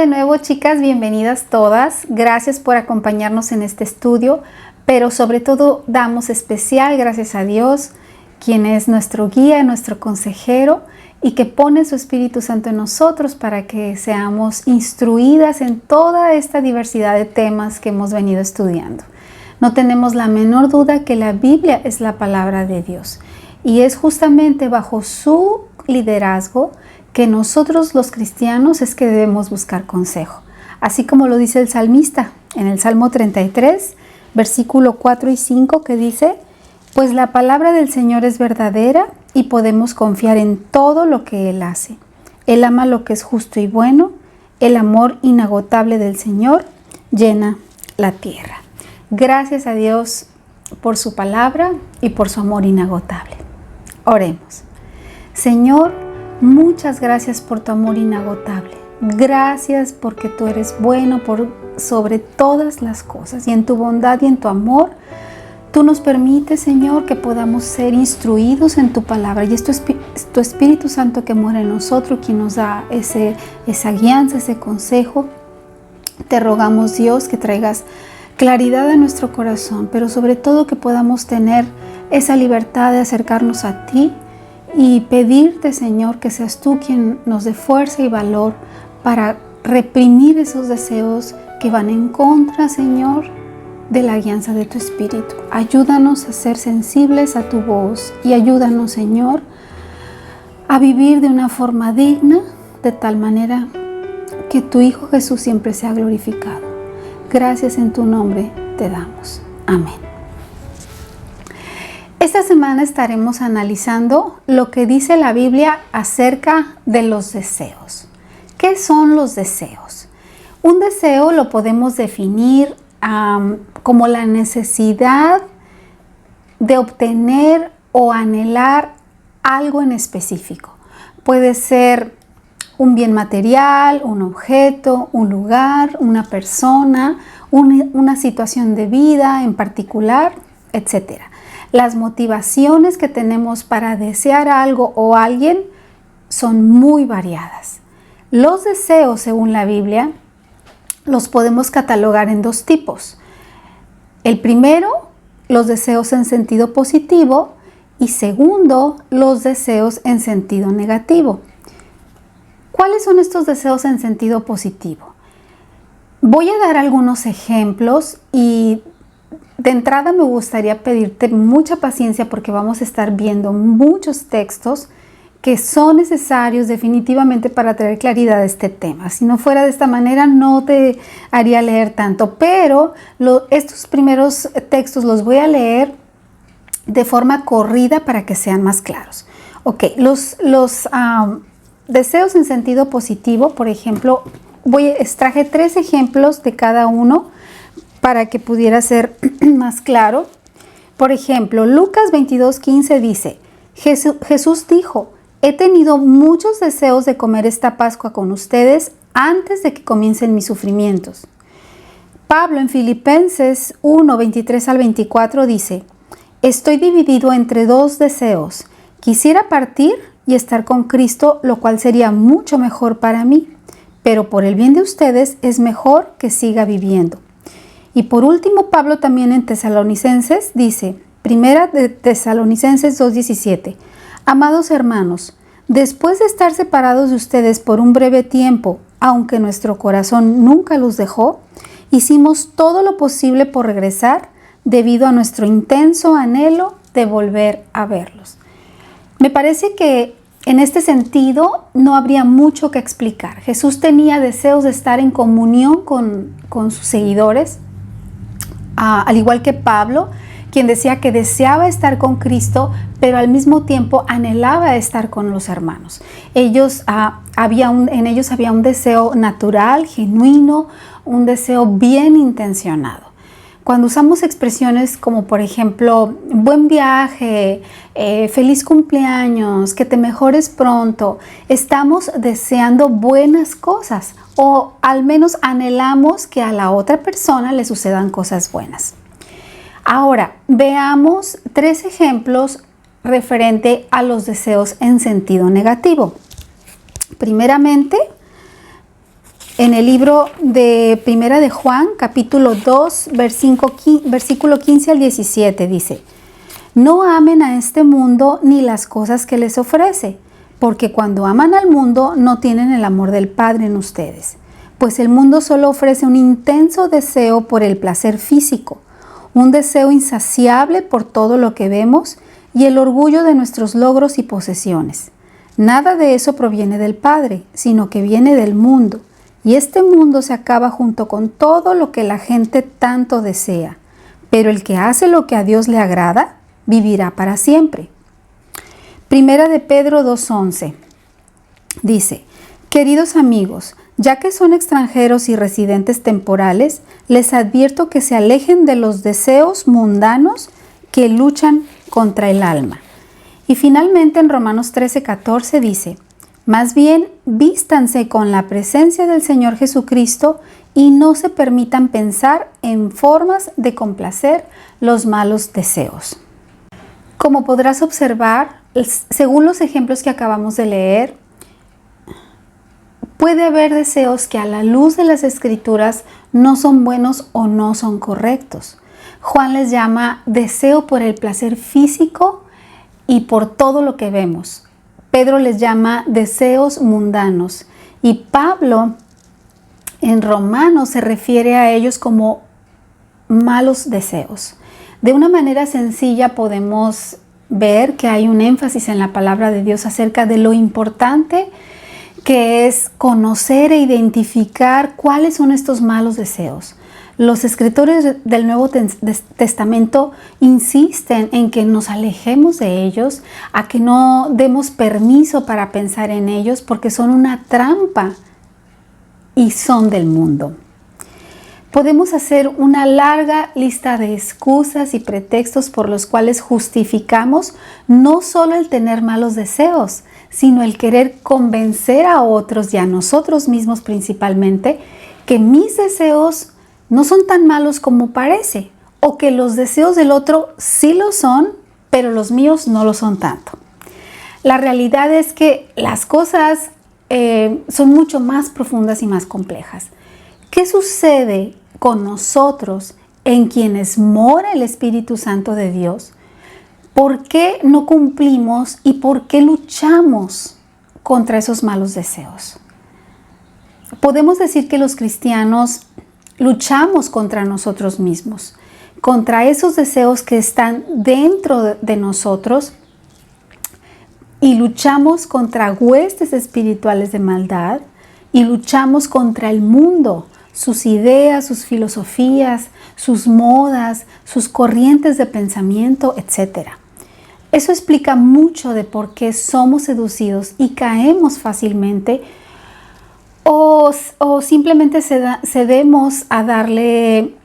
de nuevo, chicas, bienvenidas todas. Gracias por acompañarnos en este estudio, pero sobre todo damos especial gracias a Dios, quien es nuestro guía, nuestro consejero y que pone su Espíritu Santo en nosotros para que seamos instruidas en toda esta diversidad de temas que hemos venido estudiando. No tenemos la menor duda que la Biblia es la palabra de Dios y es justamente bajo su liderazgo que nosotros los cristianos es que debemos buscar consejo. Así como lo dice el salmista en el Salmo 33, versículo 4 y 5, que dice: pues la palabra del Señor es verdadera y podemos confiar en todo lo que Él hace. Él ama lo que es justo y bueno. El amor inagotable del Señor llena la tierra. Gracias a Dios por su palabra y por su amor inagotable. Oremos. Señor, muchas gracias por tu amor inagotable. Gracias porque tú eres bueno sobre todas las cosas y en tu bondad y en tu amor tú nos permites, Señor, que podamos ser instruidos en tu palabra y es tu Espíritu Santo que mora en nosotros, quien nos da esa guianza, ese consejo. Te rogamos, Dios, que traigas claridad a nuestro corazón, pero sobre todo que podamos tener esa libertad de acercarnos a ti y pedirte, Señor, que seas tú quien nos dé fuerza y valor para reprimir esos deseos que van en contra, Señor, de la guianza de tu Espíritu. Ayúdanos a ser sensibles a tu voz y ayúdanos, Señor, a vivir de una forma digna, de tal manera que tu Hijo Jesús siempre sea glorificado. Gracias en tu nombre te damos. Amén. Esta semana estaremos analizando lo que dice la Biblia acerca de los deseos. ¿Qué son los deseos? Un deseo lo podemos definir como la necesidad de obtener o anhelar algo en específico. Puede ser un bien material, un objeto, un lugar, una persona, una situación de vida en particular, etc. Las motivaciones que tenemos para desear algo o alguien son muy variadas. Los deseos, según la Biblia, los podemos catalogar en dos tipos. El primero, los deseos en sentido positivo, y segundo, los deseos en sentido negativo. ¿Cuáles son estos deseos en sentido positivo? Voy a dar algunos ejemplos y de entrada me gustaría pedirte mucha paciencia porque vamos a estar viendo muchos textos que son necesarios definitivamente para traer claridad a este tema. Si no fuera de esta manera no te haría leer tanto, pero estos primeros textos los voy a leer de forma corrida para que sean más claros. Ok, los deseos en sentido positivo, por ejemplo, extraje 3 ejemplos de cada uno para que pudiera ser más claro. Por ejemplo, Lucas 22:15 dice: Jesús dijo: he tenido muchos deseos de comer esta Pascua con ustedes antes de que comiencen mis sufrimientos. Pablo en Filipenses 1:23 al 24 dice: estoy dividido entre 2 deseos. Quisiera partir y estar con Cristo, lo cual sería mucho mejor para mí, pero por el bien de ustedes es mejor que siga viviendo. Y por último, Pablo también en Tesalonicenses dice, primera de Tesalonicenses 2:17, amados hermanos, después de estar separados de ustedes por un breve tiempo, aunque nuestro corazón nunca los dejó, hicimos todo lo posible por regresar debido a nuestro intenso anhelo de volver a verlos. Me parece que en este sentido no habría mucho que explicar. Jesús tenía deseos de estar en comunión con sus seguidores, al igual que Pablo, quien decía que deseaba estar con Cristo, pero al mismo tiempo anhelaba estar con los hermanos. En ellos había un deseo natural, genuino, un deseo bien intencionado. Cuando usamos expresiones como, por ejemplo, buen viaje, feliz cumpleaños, que te mejores pronto, estamos deseando buenas cosas o al menos anhelamos que a la otra persona le sucedan cosas buenas. Ahora, veamos 3 ejemplos referente a los deseos en sentido negativo. Primeramente, En el libro de Primera de Juan, capítulo 2, versículo 15 al 17, dice: no amen a este mundo ni las cosas que les ofrece, porque cuando aman al mundo no tienen el amor del Padre en ustedes. Pues el mundo solo ofrece un intenso deseo por el placer físico, un deseo insaciable por todo lo que vemos y el orgullo de nuestros logros y posesiones. Nada de eso proviene del Padre, sino que viene del mundo. Y este mundo se acaba junto con todo lo que la gente tanto desea. Pero el que hace lo que a Dios le agrada, vivirá para siempre. Primera de Pedro 2:11 dice: queridos amigos, ya que son extranjeros y residentes temporales, les advierto que se alejen de los deseos mundanos que luchan contra el alma. Y finalmente en Romanos 13:14 dice: más bien, vístanse con la presencia del Señor Jesucristo y no se permitan pensar en formas de complacer los malos deseos. Como podrás observar, según los ejemplos que acabamos de leer, puede haber deseos que a la luz de las Escrituras no son buenos o no son correctos. Juan les llama deseo por el placer físico y por todo lo que vemos. Pedro les llama deseos mundanos y Pablo en Romanos se refiere a ellos como malos deseos. De una manera sencilla podemos ver que hay un énfasis en la palabra de Dios acerca de lo importante que es conocer e identificar cuáles son estos malos deseos. Los escritores del Nuevo Testamento insisten en que nos alejemos de ellos, a que no demos permiso para pensar en ellos porque son una trampa y son del mundo. Podemos hacer una larga lista de excusas y pretextos por los cuales justificamos no solo el tener malos deseos, sino el querer convencer a otros y a nosotros mismos principalmente que mis deseos no son tan malos como parece, o que los deseos del otro sí lo son, pero los míos no lo son tanto. La realidad es que las cosas son mucho más profundas y más complejas. ¿Qué sucede con nosotros en quienes mora el Espíritu Santo de Dios? ¿Por qué no cumplimos y por qué luchamos contra esos malos deseos? Podemos decir que los cristianos luchamos contra nosotros mismos, contra esos deseos que están dentro de nosotros, y luchamos contra huestes espirituales de maldad, y luchamos contra el mundo, sus ideas, sus filosofías, sus modas, sus corrientes de pensamiento, etc. Eso explica mucho de por qué somos seducidos y caemos fácilmente o simplemente cedemos a darle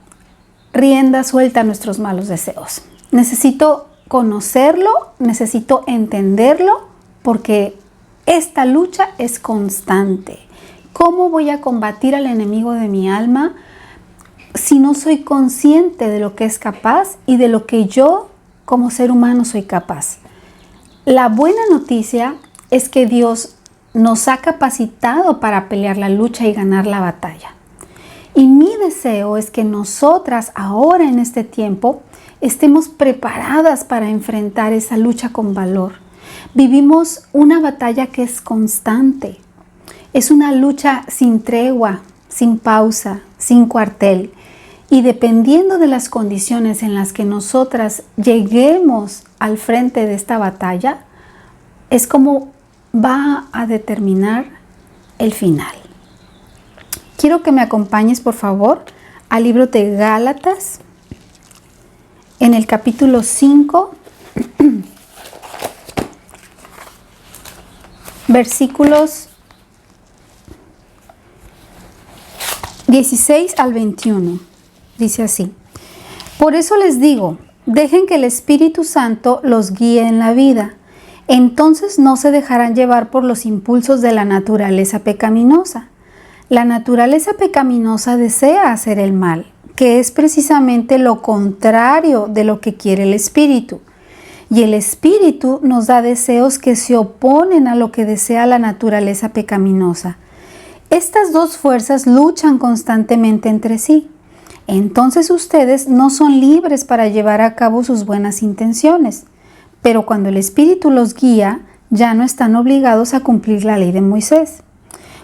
rienda suelta a nuestros malos deseos. Necesito conocerlo, necesito entenderlo, porque esta lucha es constante. ¿Cómo voy a combatir al enemigo de mi alma si no soy consciente de lo que es capaz y de lo que yo como ser humano soy capaz? La buena noticia es que Dios nos ha capacitado para pelear la lucha y ganar la batalla. Y mi deseo es que nosotras ahora en este tiempo estemos preparadas para enfrentar esa lucha con valor. Vivimos una batalla que es constante. Es una lucha sin tregua, sin pausa, sin cuartel. Y dependiendo de las condiciones en las que nosotras lleguemos al frente de esta batalla, es como va a determinar el final. Quiero que me acompañes, por favor, al libro de Gálatas, en el capítulo 5, versículos 16 al 21. Dice así: por eso les digo, dejen que el Espíritu Santo los guíe en la vida. Entonces no se dejarán llevar por los impulsos de la naturaleza pecaminosa. La naturaleza pecaminosa desea hacer el mal, que es precisamente lo contrario de lo que quiere el Espíritu. Y el Espíritu nos da deseos que se oponen a lo que desea la naturaleza pecaminosa. Estas dos fuerzas luchan constantemente entre sí. Entonces ustedes no son libres para llevar a cabo sus buenas intenciones, pero cuando el Espíritu los guía, ya no están obligados a cumplir la ley de Moisés.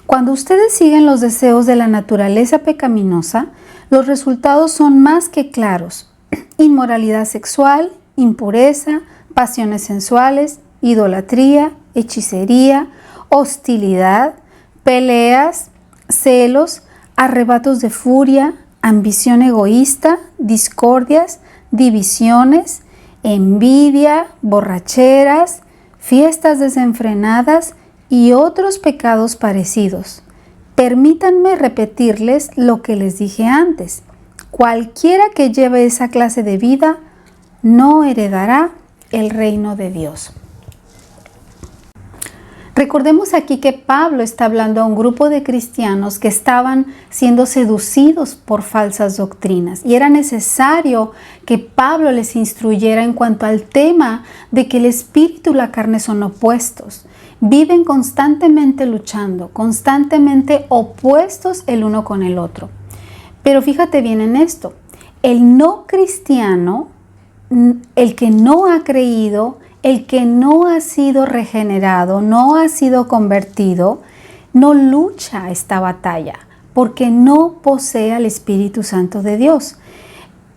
Cuando ustedes siguen los deseos de la naturaleza pecaminosa, los resultados son más que claros: inmoralidad sexual, impureza, pasiones sensuales, idolatría, hechicería, hostilidad, peleas, celos, arrebatos de furia, ambición egoísta, discordias, divisiones, envidia, borracheras, fiestas desenfrenadas y otros pecados parecidos. Permítanme repetirles lo que les dije antes. Cualquiera que lleve esa clase de vida no heredará el reino de Dios. Recordemos aquí que Pablo está hablando a un grupo de cristianos que estaban siendo seducidos por falsas doctrinas, y era necesario que Pablo les instruyera en cuanto al tema de que el espíritu y la carne son opuestos. Viven constantemente luchando, constantemente opuestos el uno con el otro. Pero fíjate bien en esto: el no cristiano, el que no ha creído, el que no ha sido regenerado, no ha sido convertido, no lucha esta batalla porque no posee al Espíritu Santo de Dios.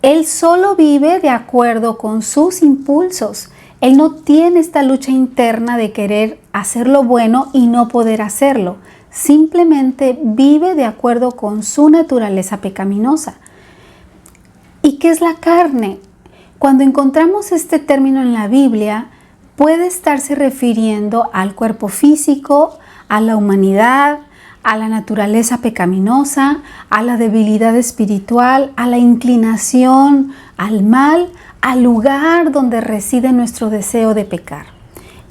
Él solo vive de acuerdo con sus impulsos. Él no tiene esta lucha interna de querer hacer lo bueno y no poder hacerlo. Simplemente vive de acuerdo con su naturaleza pecaminosa. ¿Y qué es la carne? Cuando encontramos este término en la Biblia, puede estarse refiriendo al cuerpo físico, a la humanidad, a la naturaleza pecaminosa, a la debilidad espiritual, a la inclinación al mal, al lugar donde reside nuestro deseo de pecar.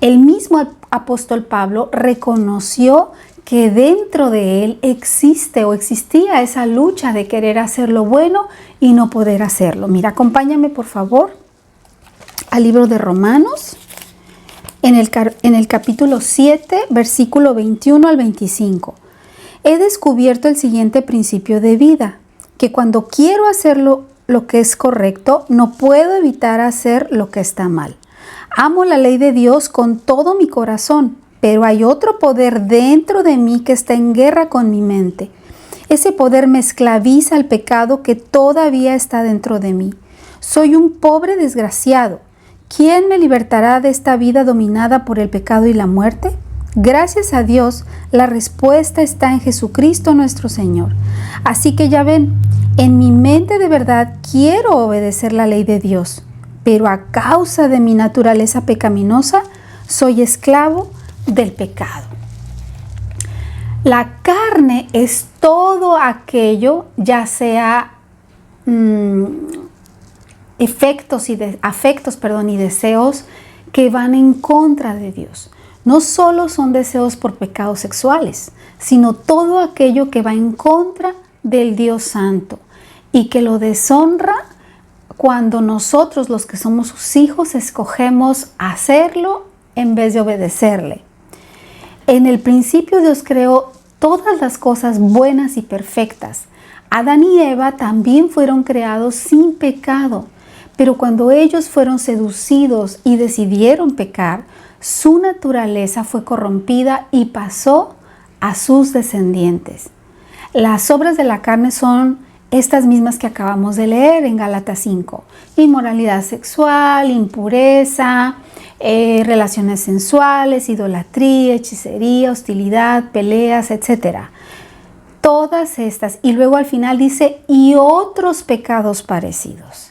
El mismo apóstol Pablo reconoció que dentro de él existe o existía esa lucha de querer hacer lo bueno y no poder hacerlo. Mira, acompáñame por favor al libro de Romanos, en el capítulo 7, versículo 21 al 25. He descubierto el siguiente principio de vida, que cuando quiero hacer lo que es correcto, no puedo evitar hacer lo que está mal. Amo la ley de Dios con todo mi corazón, pero hay otro poder dentro de mí que está en guerra con mi mente. Ese poder me esclaviza al pecado que todavía está dentro de mí. Soy un pobre desgraciado. ¿Quién me libertará de esta vida dominada por el pecado y la muerte? Gracias a Dios, la respuesta está en Jesucristo nuestro Señor. Así que ya ven, en mi mente de verdad quiero obedecer la ley de Dios, pero a causa de mi naturaleza pecaminosa, soy esclavo del pecado. La carne es todo aquello, ya sea afectos y deseos que van en contra de Dios. No solo son deseos por pecados sexuales, sino todo aquello que va en contra del Dios Santo y que lo deshonra cuando nosotros, los que somos sus hijos, escogemos hacerlo en vez de obedecerle. En el principio Dios creó todas las cosas buenas y perfectas. Adán y Eva también fueron creados sin pecado. Pero cuando ellos fueron seducidos y decidieron pecar, su naturaleza fue corrompida y pasó a sus descendientes. Las obras de la carne son estas mismas que acabamos de leer en Gálatas 5. Inmoralidad sexual, impureza, relaciones sensuales, idolatría, hechicería, hostilidad, peleas, etc. Todas estas. Y luego al final dice, y otros pecados parecidos.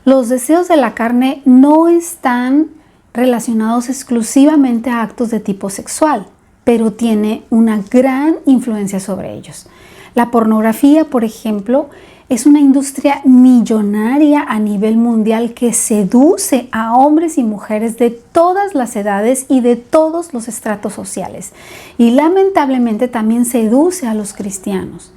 Los deseos de la carne no están relacionados exclusivamente a actos de tipo sexual, pero tiene una gran influencia sobre ellos. La pornografía, por ejemplo, es una industria millonaria a nivel mundial que seduce a hombres y mujeres de todas las edades y de todos los estratos sociales. Y lamentablemente también seduce a los cristianos.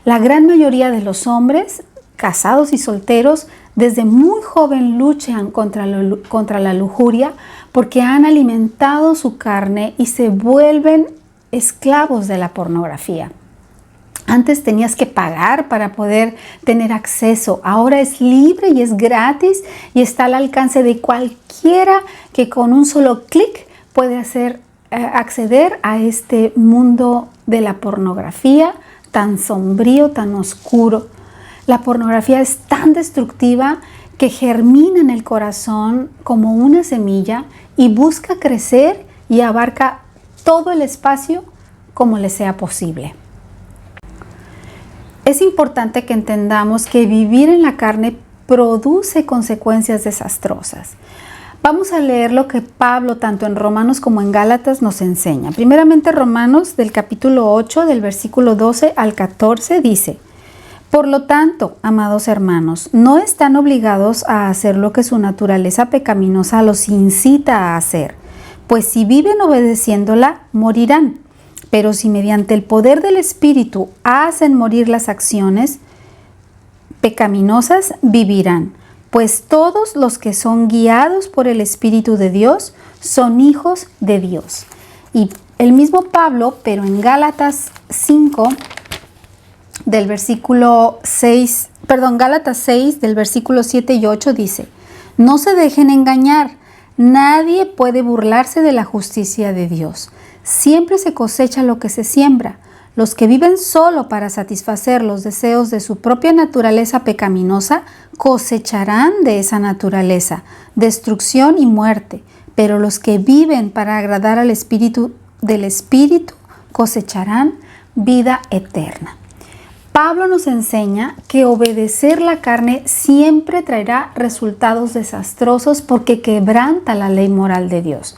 La gran mayoría de los hombres, casados y solteros, desde muy joven luchan contra la lujuria porque han alimentado su carne y se vuelven esclavos de la pornografía. Antes tenías que pagar para poder tener acceso. Ahora es libre y es gratis y está al alcance de cualquiera que con un solo clic puede acceder a este mundo de la pornografía tan sombrío, tan oscuro. La pornografía es tan destructiva que germina en el corazón como una semilla y busca crecer y abarca todo el espacio como le sea posible. Es importante que entendamos que vivir en la carne produce consecuencias desastrosas. Vamos a leer lo que Pablo, tanto en Romanos como en Gálatas, nos enseña. Primeramente, Romanos del capítulo 8, del versículo 12 al 14, dice: Por lo tanto, amados hermanos, no están obligados a hacer lo que su naturaleza pecaminosa los incita a hacer, pues si viven obedeciéndola, morirán. Pero si mediante el poder del Espíritu hacen morir las acciones pecaminosas, vivirán. Pues todos los que son guiados por el Espíritu de Dios son hijos de Dios. Y el mismo Pablo, pero en Gálatas 5, del versículo 6, Gálatas 6, del versículo 7 y 8 dice: No se dejen engañar, nadie puede burlarse de la justicia de Dios. Siempre se cosecha lo que se siembra. Los que viven solo para satisfacer los deseos de su propia naturaleza pecaminosa cosecharán de esa naturaleza destrucción y muerte, pero los que viven para agradar al Espíritu del Espíritu cosecharán vida eterna. Pablo nos enseña que obedecer la carne siempre traerá resultados desastrosos porque quebranta la ley moral de Dios.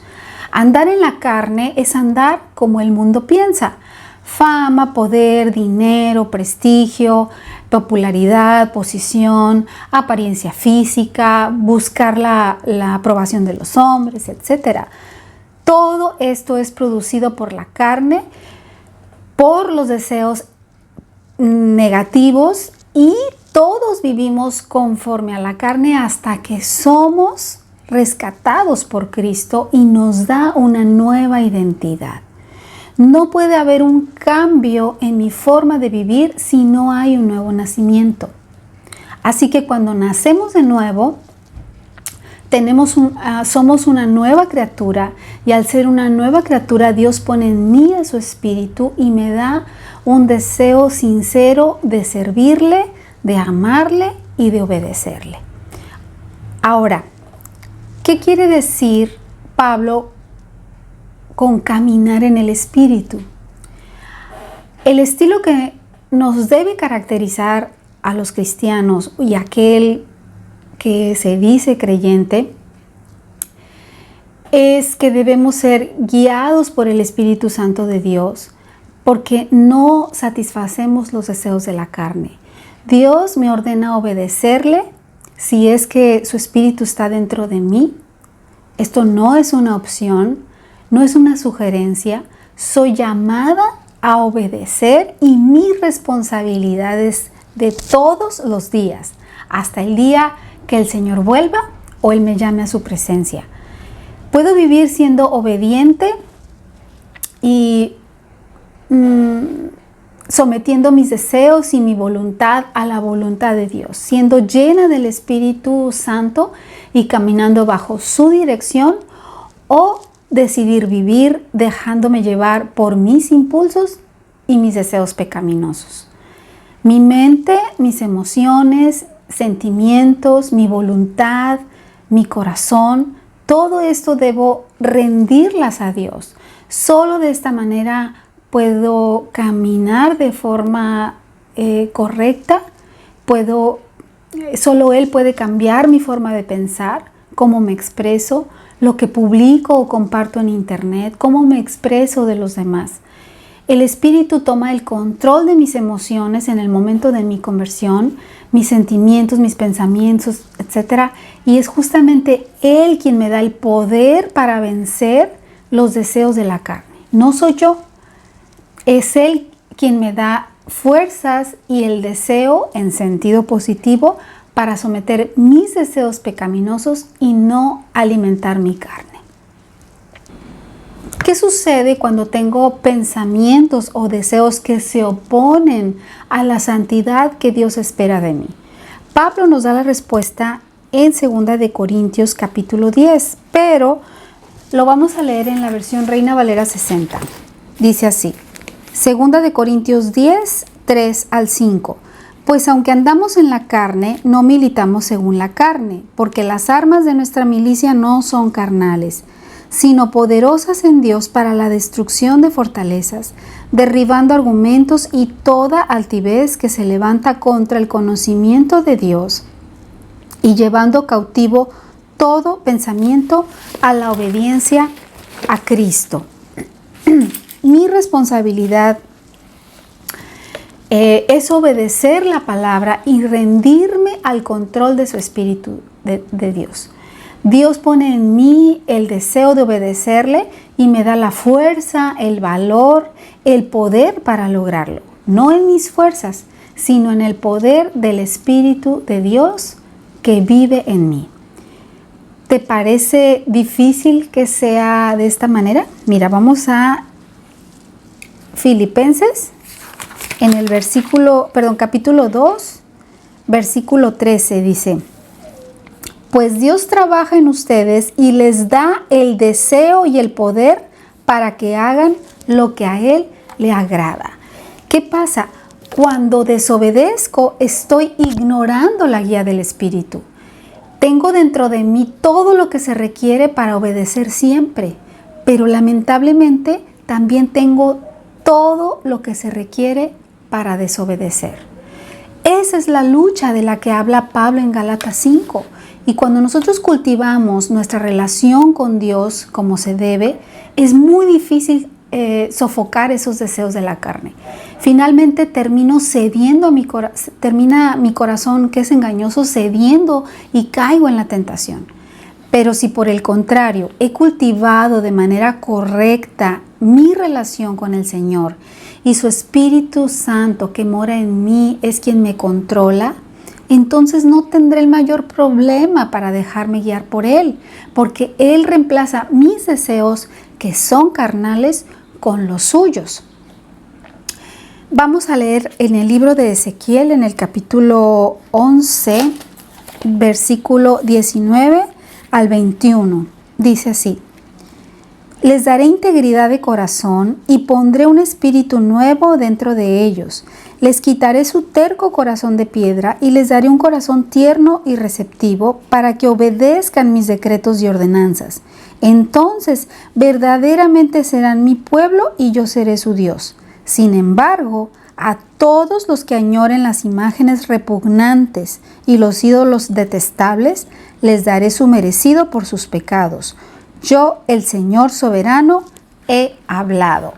Andar en la carne es andar como el mundo piensa. Fama, poder, dinero, prestigio, popularidad, posición, apariencia física, buscar la aprobación de los hombres, etc. Todo esto es producido por la carne, por los deseos negativos, y todos vivimos conforme a la carne hasta que somos rescatados por Cristo y nos da una nueva identidad. No puede haber un cambio en mi forma de vivir si no hay un nuevo nacimiento. Así que cuando nacemos de nuevo, somos una nueva criatura, y al ser una nueva criatura, Dios pone en mí a su Espíritu y me da un deseo sincero de servirle, de amarle y de obedecerle. Ahora, ¿qué quiere decir Pablo con caminar en el Espíritu? El estilo que nos debe caracterizar a los cristianos y a aquel que se dice creyente es que debemos ser guiados por el Espíritu Santo de Dios, porque no satisfacemos los deseos de la carne. Dios me ordena obedecerle si es que su Espíritu está dentro de mí. Esto no es una opción, no es una sugerencia. Soy llamada a obedecer, y mi responsabilidad es de todos los días, hasta el día que el Señor vuelva o Él me llame a su presencia. Puedo vivir siendo obediente y sometiendo mis deseos y mi voluntad a la voluntad de Dios, siendo llena del Espíritu Santo y caminando bajo su dirección, o decidir vivir dejándome llevar por mis impulsos y mis deseos pecaminosos. Mi mente, mis emociones, sentimientos, mi voluntad, mi corazón, todo esto debo rendirlas a Dios. Solo de esta manera puedo caminar de forma correcta. Solo Él puede cambiar mi forma de pensar, cómo me expreso, lo que publico o comparto en internet, cómo me expreso de los demás. El Espíritu toma el control de mis emociones en el momento de mi conversión, mis sentimientos, mis pensamientos, etc. Y es justamente Él quien me da el poder para vencer los deseos de la carne. No soy yo. Es Él quien me da fuerzas y el deseo en sentido positivo para someter mis deseos pecaminosos y no alimentar mi carne. ¿Qué sucede cuando tengo pensamientos o deseos que se oponen a la santidad que Dios espera de mí? Pablo nos da la respuesta en 2 de Corintios capítulo 10, pero lo vamos a leer en la versión Reina Valera 60. Dice así, 2 de Corintios 10, 3 al 5. Pues aunque andamos en la carne, no militamos según la carne, porque las armas de nuestra milicia no son carnales, sino poderosas en Dios para la destrucción de fortalezas, derribando argumentos y toda altivez que se levanta contra el conocimiento de Dios, y llevando cautivo todo pensamiento a la obediencia a Cristo. Mi responsabilidad es obedecer la palabra y rendirme al control de su Espíritu de Dios. Dios pone en mí el deseo de obedecerle y me da la fuerza, el valor, el poder para lograrlo. No en mis fuerzas, sino en el poder del Espíritu de Dios que vive en mí. ¿Te parece difícil que sea de esta manera? Mira, vamos a Filipenses en el capítulo 2, versículo 13 dice: Pues Dios trabaja en ustedes y les da el deseo y el poder para que hagan lo que a Él le agrada. ¿Qué pasa? Cuando desobedezco, estoy ignorando la guía del Espíritu. Tengo dentro de mí todo lo que se requiere para obedecer siempre, pero lamentablemente también tengo todo lo que se requiere para desobedecer. Esa es la lucha de la que habla Pablo en Gálatas 5. Y cuando nosotros cultivamos nuestra relación con Dios como se debe, es muy difícil sofocar esos deseos de la carne. Finalmente termino cediendo termina mi corazón, que es engañoso, cediendo y caigo en la tentación. Pero si por el contrario he cultivado de manera correcta mi relación con el Señor y su Espíritu Santo que mora en mí es quien me controla, entonces no tendré el mayor problema para dejarme guiar por Él, porque Él reemplaza mis deseos que son carnales con los suyos. Vamos a leer en el libro de Ezequiel, en el capítulo 11, versículo 19 al 21. Dice así: Les daré integridad de corazón y pondré un espíritu nuevo dentro de ellos. Les quitaré su terco corazón de piedra y les daré un corazón tierno y receptivo para que obedezcan mis decretos y ordenanzas. Entonces verdaderamente serán mi pueblo y yo seré su Dios. Sin embargo, a todos los que añoren las imágenes repugnantes y los ídolos detestables, les daré su merecido por sus pecados. Yo, el Señor soberano, he hablado.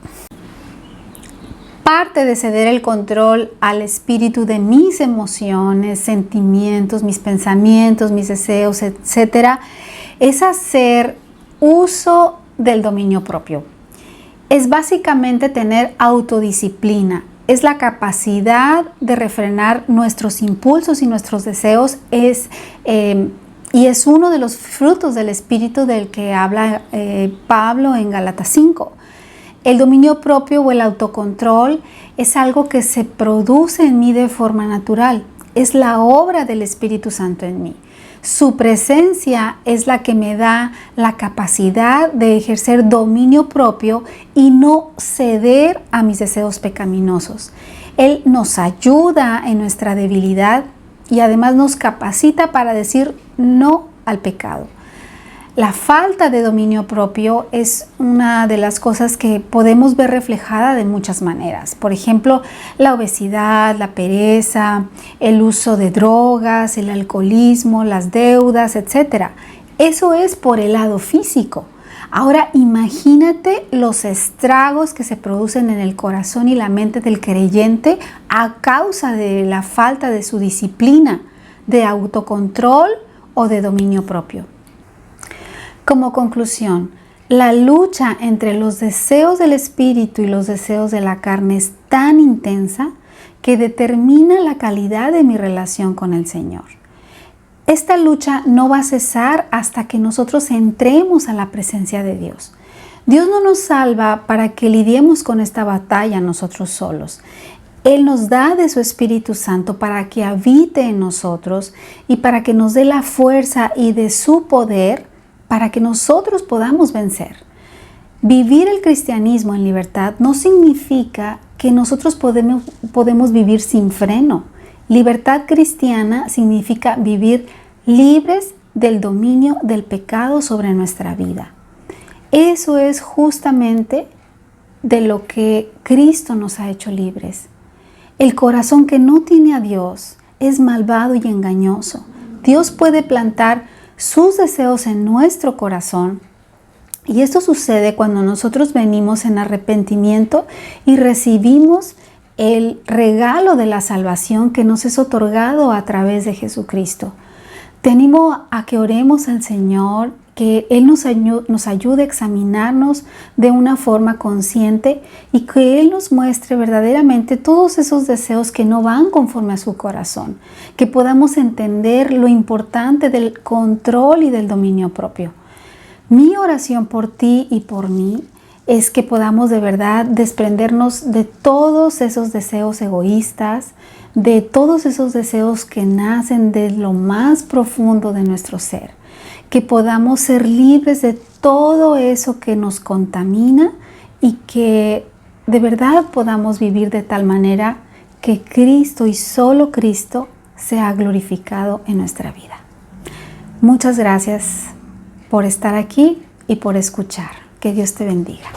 Parte de ceder el control al espíritu de mis emociones, sentimientos, mis pensamientos, mis deseos, etc., es hacer uso del dominio propio. Es básicamente tener autodisciplina. Es la capacidad de refrenar nuestros impulsos y nuestros deseos. Y es uno de los frutos del espíritu del que habla Pablo en Gálatas 5. El dominio propio o el autocontrol es algo que se produce en mí de forma natural. Es la obra del Espíritu Santo en mí. Su presencia es la que me da la capacidad de ejercer dominio propio y no ceder a mis deseos pecaminosos. Él nos ayuda en nuestra debilidad y además nos capacita para decir no al pecado. La falta de dominio propio es una de las cosas que podemos ver reflejada de muchas maneras. Por ejemplo, la obesidad, la pereza, el uso de drogas, el alcoholismo, las deudas, etc. Eso es por el lado físico. Ahora imagínate los estragos que se producen en el corazón y la mente del creyente a causa de la falta de su disciplina, de autocontrol o de dominio propio. Como conclusión, la lucha entre los deseos del espíritu y los deseos de la carne es tan intensa que determina la calidad de mi relación con el Señor. Esta lucha no va a cesar hasta que nosotros entremos a la presencia de Dios. Dios no nos salva para que lidiemos con esta batalla nosotros solos. Él nos da de su Espíritu Santo para que habite en nosotros y para que nos dé la fuerza y de su poder para que nosotros podamos vencer. Vivir el cristianismo en libertad no significa que nosotros podemos vivir sin freno. Libertad cristiana significa vivir libres del dominio del pecado sobre nuestra vida. Eso es justamente de lo que Cristo nos ha hecho libres. El corazón que no tiene a Dios es malvado y engañoso. Dios puede plantar sus deseos en nuestro corazón y esto sucede cuando nosotros venimos en arrepentimiento y recibimos el regalo de la salvación que nos es otorgado a través de Jesucristo. Te animo a que oremos al Señor, que Él nos ayude a examinarnos de una forma consciente y que Él nos muestre verdaderamente todos esos deseos que no van conforme a su corazón, que podamos entender lo importante del control y del dominio propio. Mi oración por ti y por mí es que podamos de verdad desprendernos de todos esos deseos egoístas, de todos esos deseos que nacen de lo más profundo de nuestro ser, que podamos ser libres de todo eso que nos contamina y que de verdad podamos vivir de tal manera que Cristo y solo Cristo sea glorificado en nuestra vida. Muchas gracias por estar aquí y por escuchar. Que Dios te bendiga.